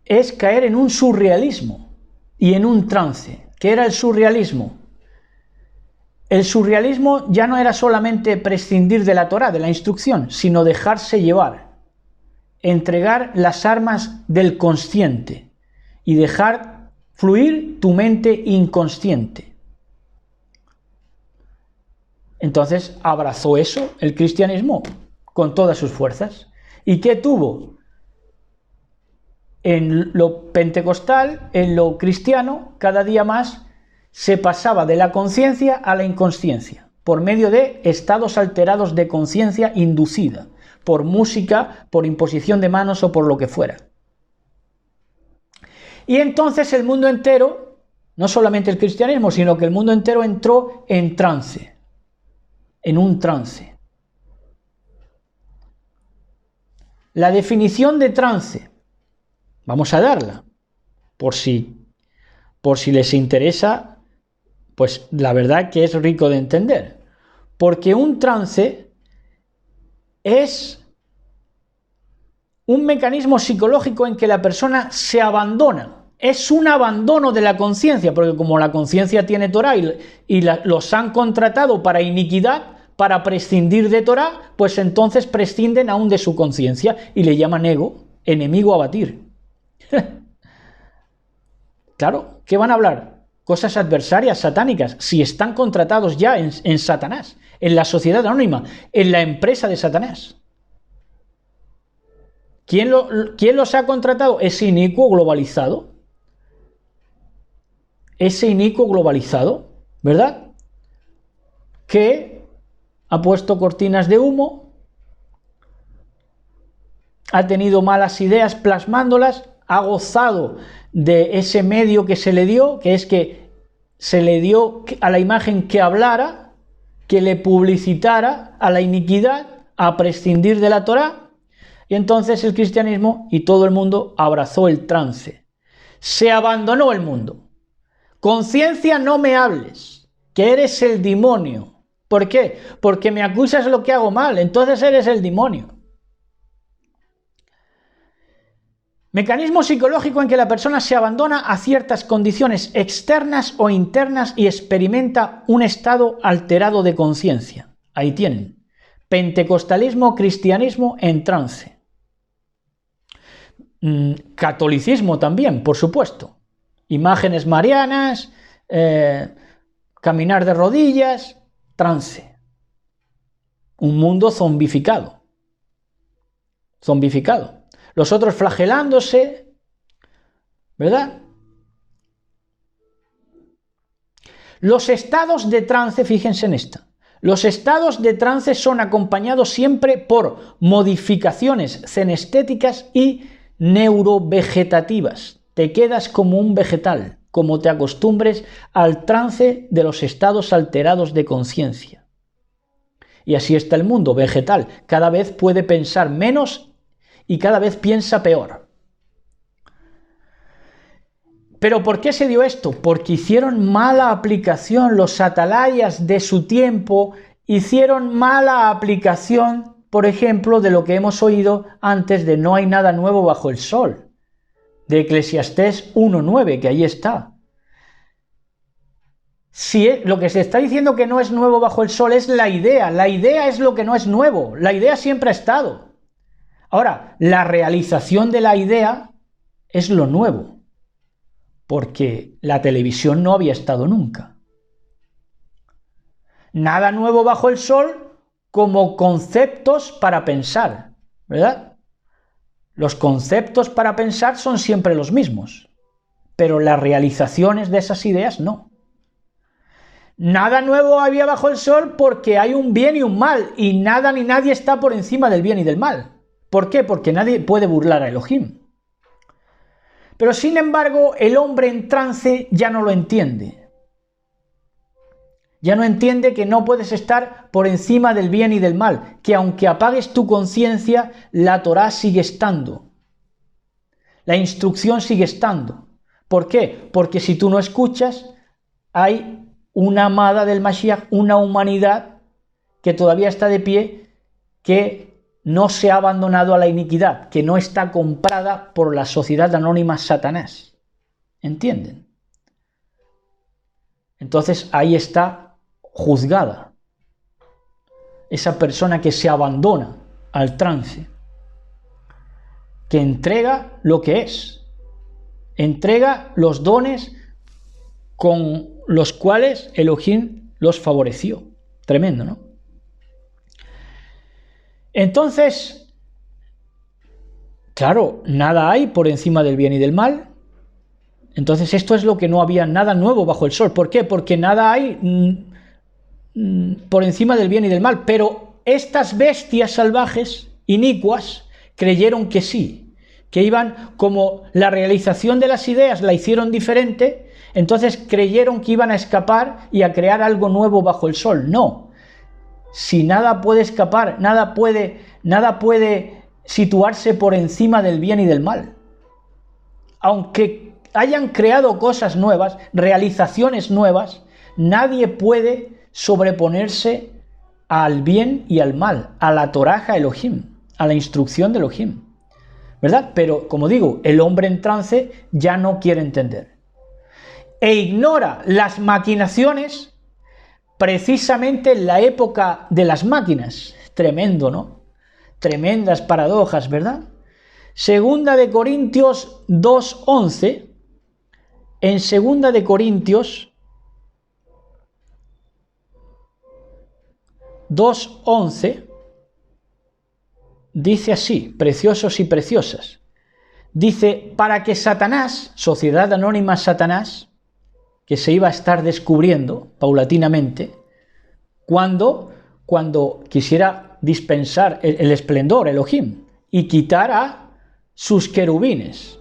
es caer en un surrealismo y en un trance. ¿Qué era el surrealismo? El surrealismo ya no era solamente prescindir de la Torá, de la instrucción, sino dejarse llevar, entregar las armas del consciente y dejar fluir tu mente inconsciente. Entonces abrazó eso el cristianismo con todas sus fuerzas. ¿Y qué tuvo? En lo pentecostal, en lo cristiano, cada día más se pasaba de la conciencia a la inconsciencia, por medio de estados alterados de conciencia inducida, por música, por imposición de manos o por lo que fuera. Y entonces el mundo entero, no solamente el cristianismo, sino que el mundo entero entró en trance, en un trance. La definición de trance, vamos a darla, por si les interesa, pues la verdad que es rico de entender. Porque un trance es un mecanismo psicológico en que la persona se abandona. Es un abandono de la conciencia, porque como la conciencia tiene Torah y los han contratado para iniquidad, para prescindir de Torah, pues entonces prescinden aún de su conciencia y le llaman ego, enemigo a batir. Claro, ¿qué van a hablar? Cosas adversarias, satánicas, si están contratados ya en Satanás, en la sociedad anónima, en la empresa de Satanás. ¿Quién los ha contratado? Ese inicuo globalizado. Ese inicuo globalizado, ¿verdad? Que ha puesto cortinas de humo, ha tenido malas ideas plasmándolas, ha gozado de ese medio que se le dio, que es que se le dio a la imagen que hablara, que le publicitara a la iniquidad, a prescindir de la Torá, y entonces el cristianismo y todo el mundo abrazó el trance. Se abandonó el mundo. Conciencia, no me hables, que eres el demonio. ¿Por qué? Porque me acusas lo que hago mal, entonces eres el demonio. Mecanismo psicológico en que la persona se abandona a ciertas condiciones externas o internas y experimenta un estado alterado de conciencia. Ahí tienen. Pentecostalismo, cristianismo en trance. Catolicismo también, por supuesto. Imágenes marianas, caminar de rodillas, trance. Un mundo zombificado. Zombificado. Los otros flagelándose, ¿verdad? Los estados de trance, fíjense en esta. Los estados de trance son acompañados siempre por modificaciones cenestéticas y neurovegetativas. Te quedas como un vegetal, como te acostumbres al trance de los estados alterados de conciencia. Y así está el mundo vegetal. Cada vez puede pensar menos y cada vez piensa peor. ¿Pero por qué se dio esto? Porque hicieron mala aplicación, los atalayas de su tiempo hicieron mala aplicación, por ejemplo, de lo que hemos oído antes de no hay nada nuevo bajo el sol, de Eclesiastés 1:9, que ahí está. Si lo que se está diciendo que no es nuevo bajo el sol es la idea es lo que no es nuevo, la idea siempre ha estado. Ahora, la realización de la idea es lo nuevo, porque la televisión no había estado nunca. Nada nuevo bajo el sol como conceptos para pensar, ¿verdad? Los conceptos para pensar son siempre los mismos, pero las realizaciones de esas ideas no. Nada nuevo había bajo el sol porque hay un bien y un mal, y nada ni nadie está por encima del bien y del mal. ¿Por qué? Porque nadie puede burlar a Elohim. Pero sin embargo, el hombre en trance ya no lo entiende. Ya no entiende que no puedes estar por encima del bien y del mal, que aunque apagues tu conciencia, la Torá sigue estando. La instrucción sigue estando. ¿Por qué? Porque si tú no escuchas, hay una amada del Mashiach, una humanidad que todavía está de pie, que no se ha abandonado a la iniquidad, que no está comprada por la sociedad anónima Satanás. ¿Entienden? Entonces ahí está juzgada esa persona que se abandona al trance, que entrega lo que es, entrega los dones con los cuales Elohim los favoreció. Tremendo, ¿no? Entonces, claro, nada hay por encima del bien y del mal. Entonces esto es lo que no había, nada nuevo bajo el sol. ¿Por qué? Porque nada hay por encima del bien y del mal. Pero estas bestias salvajes, inicuas, creyeron que sí, que iban, como la realización de las ideas la hicieron diferente, entonces creyeron que iban a escapar y a crear algo nuevo bajo el sol. No. Si nada puede escapar, nada puede situarse por encima del bien y del mal. Aunque hayan creado cosas nuevas, realizaciones nuevas, nadie puede sobreponerse al bien y al mal, a la Torah Elohim, a la instrucción de Elohim, ¿verdad? Pero, como digo, el hombre en trance ya no quiere entender. E ignora las maquinaciones precisamente en la época de las máquinas. Tremendo, ¿no? Tremendas paradojas, ¿verdad? Segunda de Corintios 2:11. En Segunda de Corintios 2:11 dice así, preciosos y preciosas. Dice, para que Satanás, sociedad anónima Satanás, que se iba a estar descubriendo paulatinamente, cuando quisiera dispensar el esplendor, Elohim, y quitar a sus querubines.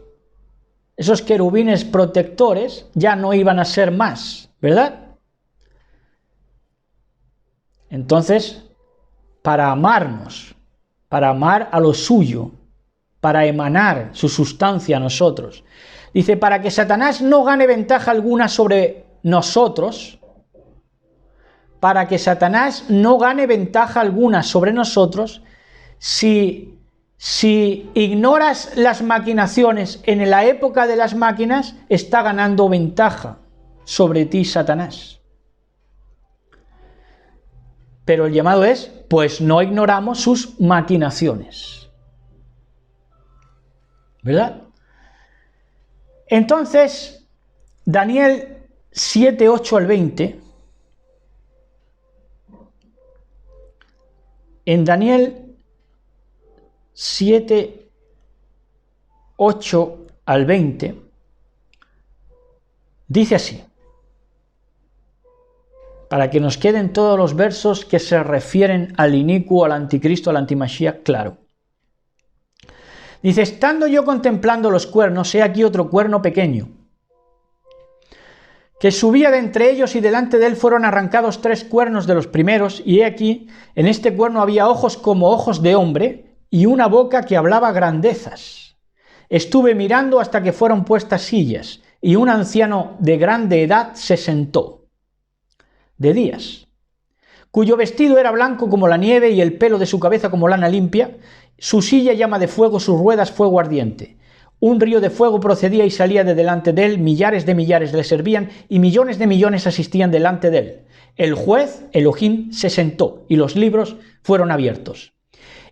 Esos querubines protectores ya no iban a ser más, ¿verdad? Entonces, para amarnos, para amar a lo suyo, para emanar su sustancia a nosotros, dice, para que Satanás no gane ventaja alguna sobre nosotros, para que Satanás no gane ventaja alguna sobre nosotros, si ignoras las maquinaciones en la época de las máquinas, está ganando ventaja sobre ti Satanás. Pero el llamado es, pues no ignoramos sus maquinaciones. ¿Verdad? Entonces, Daniel 7, 8 al 20, en Daniel 7, 8 al 20, dice así, para que nos queden todos los versos que se refieren al inicuo, al anticristo, al antimashiach, claro. Dice, estando yo contemplando los cuernos, he aquí otro cuerno pequeño, que subía de entre ellos, y delante de él fueron arrancados 3 cuernos de los primeros, y he aquí, en este cuerno había ojos como ojos de hombre, y una boca que hablaba grandezas. Estuve mirando hasta que fueron puestas sillas, y un anciano de grande edad se sentó, de días, cuyo vestido era blanco como la nieve, y el pelo de su cabeza como lana limpia, su silla llama de fuego, sus ruedas fuego ardiente. Un río de fuego procedía y salía de delante de él, millares de millares le servían, y millones de millones asistían delante de él. El juez, Elohim, se sentó, y los libros fueron abiertos.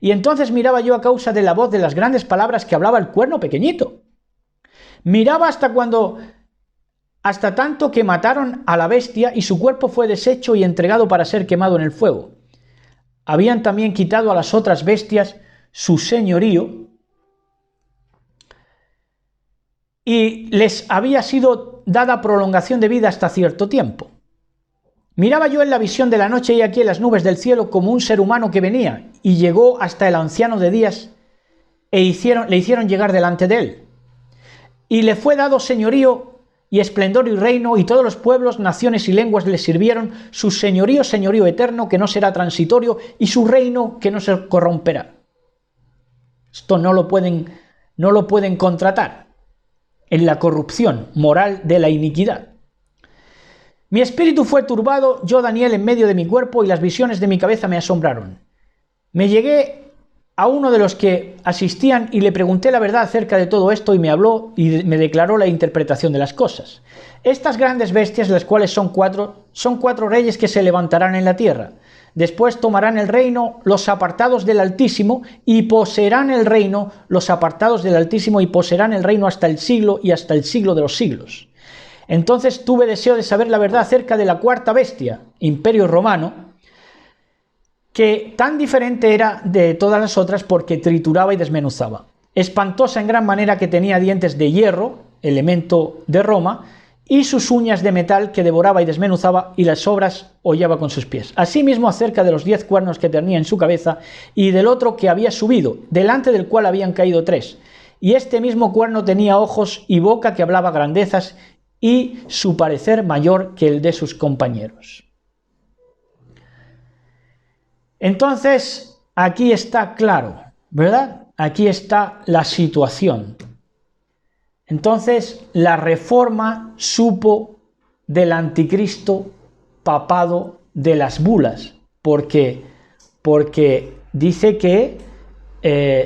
Y entonces miraba yo a causa de la voz de las grandes palabras que hablaba el cuerno pequeñito. Miraba hasta tanto que mataron a la bestia, y su cuerpo fue deshecho y entregado para ser quemado en el fuego. Habían también quitado a las otras bestias su señorío, y les había sido dada prolongación de vida hasta cierto tiempo. Miraba yo en la visión de la noche, y aquí en las nubes del cielo como un ser humano que venía, y llegó hasta el anciano de días, le hicieron llegar delante de él. Y le fue dado señorío y esplendor y reino, y todos los pueblos, naciones y lenguas le sirvieron. Su señorío, señorío eterno, que no será transitorio, y su reino, que no se corromperá. Esto no lo pueden contratar en la corrupción moral de la iniquidad. Mi espíritu fue turbado, yo Daniel, en medio de mi cuerpo, y las visiones de mi cabeza me asombraron. Me llegué a uno de los que asistían y le pregunté la verdad acerca de todo esto, y me habló y me declaró la interpretación de las cosas. Estas grandes bestias, las cuales son cuatro reyes que se levantarán en la tierra. Después tomarán el reino los apartados del Altísimo, y poseerán el reino los apartados del Altísimo, y poseerán el reino hasta el siglo y hasta el siglo de los siglos. Entonces tuve deseo de saber la verdad acerca de la cuarta bestia, Imperio Romano, que tan diferente era de todas las otras porque trituraba y desmenuzaba. Espantosa en gran manera, que tenía dientes de hierro, elemento de Roma, y sus uñas de metal, que devoraba y desmenuzaba, y las sobras hollaba con sus pies. Asimismo acerca de los 10 cuernos que tenía en su cabeza, y del otro que había subido, delante del cual habían caído 3. Y este mismo cuerno tenía ojos y boca que hablaba grandezas, y su parecer mayor que el de sus compañeros. Entonces, aquí está claro, ¿verdad? Aquí está la situación. Entonces, la Reforma supo del anticristo papado de las bulas, porque dice que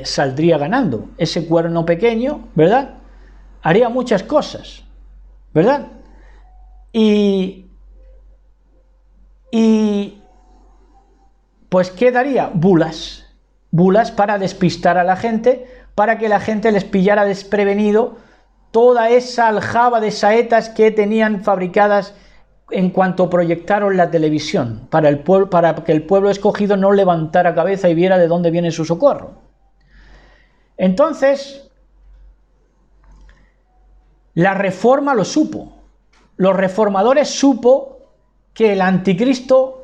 saldría ganando. Ese cuerno pequeño, ¿verdad? Haría muchas cosas, ¿verdad? Y pues ¿qué daría? Bulas para despistar a la gente, para que la gente les pillara desprevenido toda esa aljaba de saetas que tenían fabricadas en cuanto proyectaron la televisión, para que el pueblo escogido no levantara cabeza y viera de dónde viene su socorro. Entonces, la Reforma lo supo. Los reformadores supo que al anticristo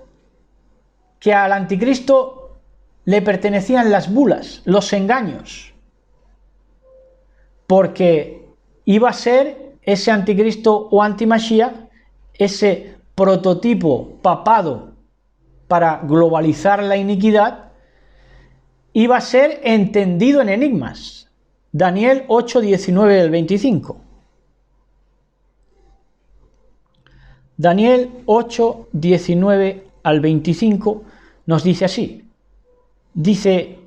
le pertenecían las bulas, los engaños, porque iba a ser ese anticristo o antimashiach, ese prototipo papado para globalizar la iniquidad, iba a ser entendido en enigmas. Daniel 8, 19 al 25. Daniel 8, 19 al 25 nos dice así. Dice,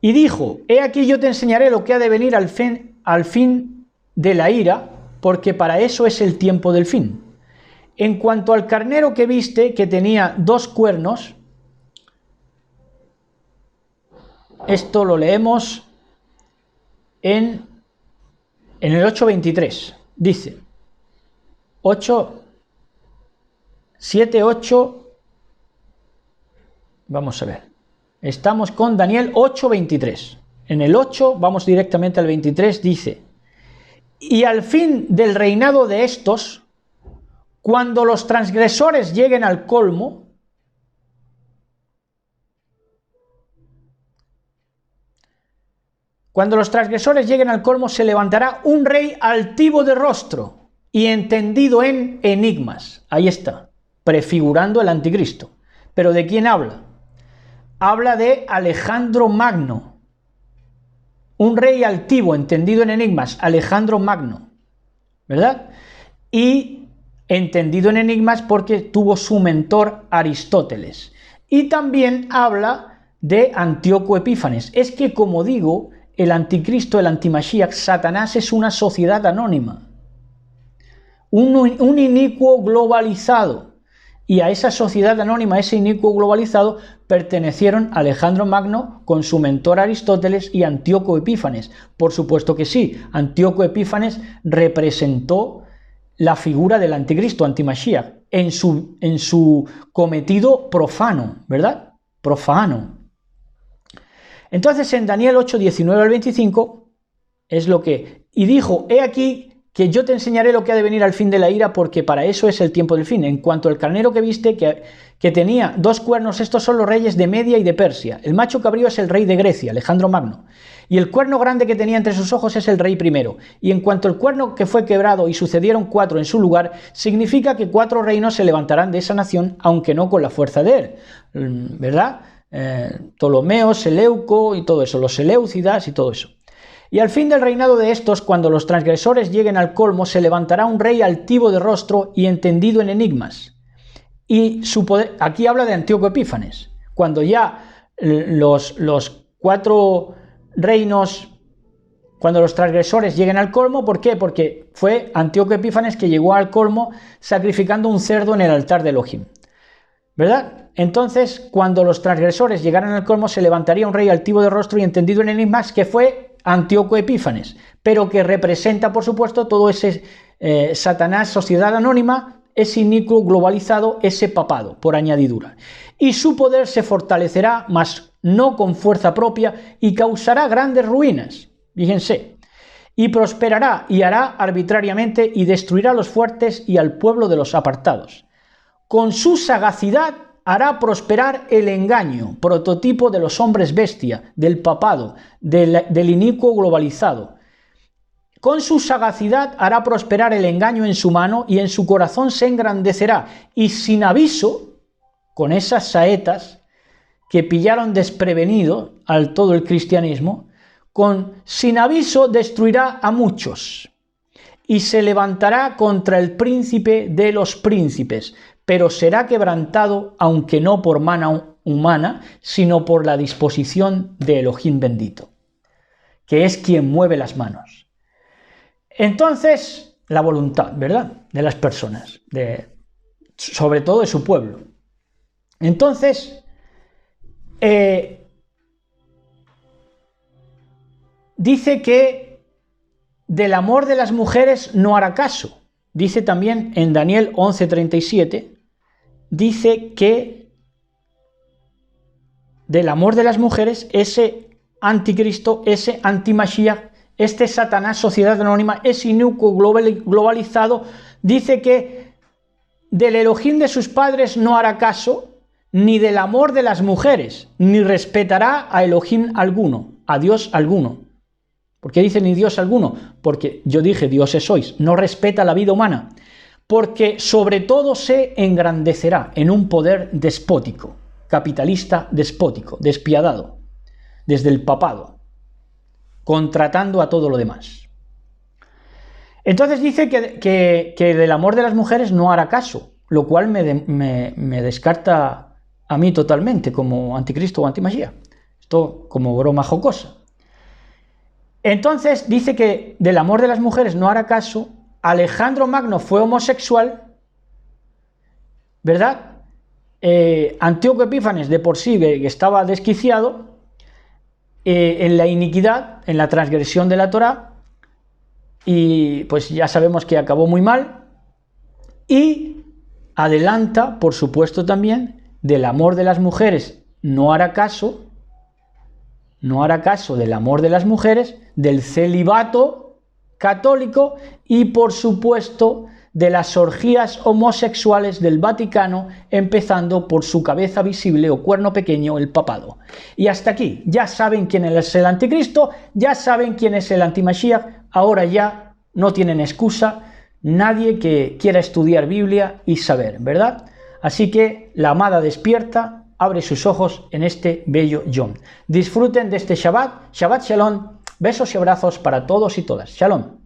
y dijo, he aquí yo te enseñaré lo que ha de venir al fin de la ira, porque para eso es el tiempo del fin. En cuanto al carnero que viste, que tenía 2 cuernos, esto lo leemos en el 8.23, dice, 7, 8, vamos a ver, estamos con Daniel 8.23, en el 8 vamos directamente al 23, dice, y al fin del reinado de estos, cuando los transgresores lleguen al colmo, se levantará un rey altivo de rostro y entendido en enigmas. Ahí está, prefigurando el anticristo. ¿Pero de quién habla? Habla de Alejandro Magno. Un rey altivo, entendido en enigmas, Alejandro Magno, ¿verdad? Y entendido en enigmas porque tuvo su mentor Aristóteles. Y también habla de Antíoco Epífanes. Es que, como digo, el anticristo, el antimashiach, Satanás es una sociedad anónima, un inicuo globalizado, y a esa sociedad anónima, ese inicuo globalizado, pertenecieron Alejandro Magno con su mentor Aristóteles y Antíoco Epífanes. Por supuesto que sí, Antíoco Epífanes representó la figura del anticristo, antimashiach, en su cometido profano, ¿verdad? Profano. Entonces en Daniel 8, 19 al 25 es lo que, y dijo, he aquí que yo te enseñaré lo que ha de venir al fin de la ira, porque para eso es el tiempo del fin. En cuanto al carnero que viste, que tenía 2 cuernos, estos son los reyes de Media y de Persia. El macho cabrío es el rey de Grecia, Alejandro Magno. Y el cuerno grande que tenía entre sus ojos es el rey primero. Y en cuanto al cuerno que fue quebrado y sucedieron 4 en su lugar, significa que 4 reinos se levantarán de esa nación, aunque no con la fuerza de él. ¿Verdad? Ptolomeo, Seleuco y todo eso, los Seleucidas y todo eso. Y al fin del reinado de estos, cuando los transgresores lleguen al colmo, se levantará un rey altivo de rostro y entendido en enigmas. Y su poder, aquí habla de Antíoco Epífanes, cuando ya los 4 reinos, cuando los transgresores lleguen al colmo. ¿Por qué? Porque fue Antíoco Epífanes que llegó al colmo sacrificando un cerdo en el altar de Elohim, ¿verdad? Entonces, cuando los transgresores llegaran al colmo, se levantaría un rey altivo de rostro y entendido en enigmas, que fue Antíoco Epífanes, pero que representa, por supuesto, todo ese Satanás, sociedad anónima, ese inicuo globalizado, ese papado, por añadidura. Y su poder se fortalecerá, mas no con fuerza propia, y causará grandes ruinas, fíjense, y prosperará y hará arbitrariamente y destruirá a los fuertes y al pueblo de los apartados. Con su sagacidad hará prosperar el engaño, prototipo de los hombres bestia, del papado, del inicuo globalizado. Con su sagacidad hará prosperar el engaño en su mano y en su corazón se engrandecerá. Y sin aviso, con esas saetas que pillaron desprevenido al todo el cristianismo, sin aviso destruirá a muchos. Y se levantará contra el príncipe de los príncipes, pero será quebrantado, aunque no por mano humana, sino por la disposición de Elohim bendito, que es quien mueve las manos. Entonces, la voluntad, ¿verdad?, de las personas, sobre todo de su pueblo. Entonces, dice que del amor de las mujeres no hará caso. Dice también en Daniel 11:37, dice que del amor de las mujeres, ese anticristo, ese antimashiach, este Satanás, sociedad anónima, ese inicuo globalizado, dice que del Elohim de sus padres no hará caso, ni del amor de las mujeres, ni respetará a Elohim alguno, a Dios alguno. ¿Por qué dice ni Dios alguno? Porque yo dije, dioses sois, no respeta la vida humana, porque sobre todo se engrandecerá en un poder despótico, capitalista despótico, despiadado, desde el papado, contratando a todo lo demás. Entonces dice que del amor de las mujeres no hará caso, lo cual me descarta a mí totalmente como anticristo o antimasía. Esto como broma jocosa. Entonces dice que del amor de las mujeres no hará caso. Alejandro Magno fue homosexual, ¿verdad? Antíoco Epífanes de por sí que estaba desquiciado en la iniquidad, en la transgresión de la Torá, y pues ya sabemos que acabó muy mal. Y adelanta, por supuesto, también del amor de las mujeres no hará caso del amor de las mujeres, del celibato católico y, por supuesto, de las orgías homosexuales del Vaticano, empezando por su cabeza visible o cuerno pequeño, el papado. Y hasta aquí, ya saben quién es el anticristo, ya saben quién es el antimashiach, ahora ya no tienen excusa nadie que quiera estudiar Biblia y saber, ¿verdad? Así que la amada despierta, abre sus ojos en este bello Yom. Disfruten de este Shabbat, Shabbat Shalom, besos y abrazos para todos y todas. Shalom.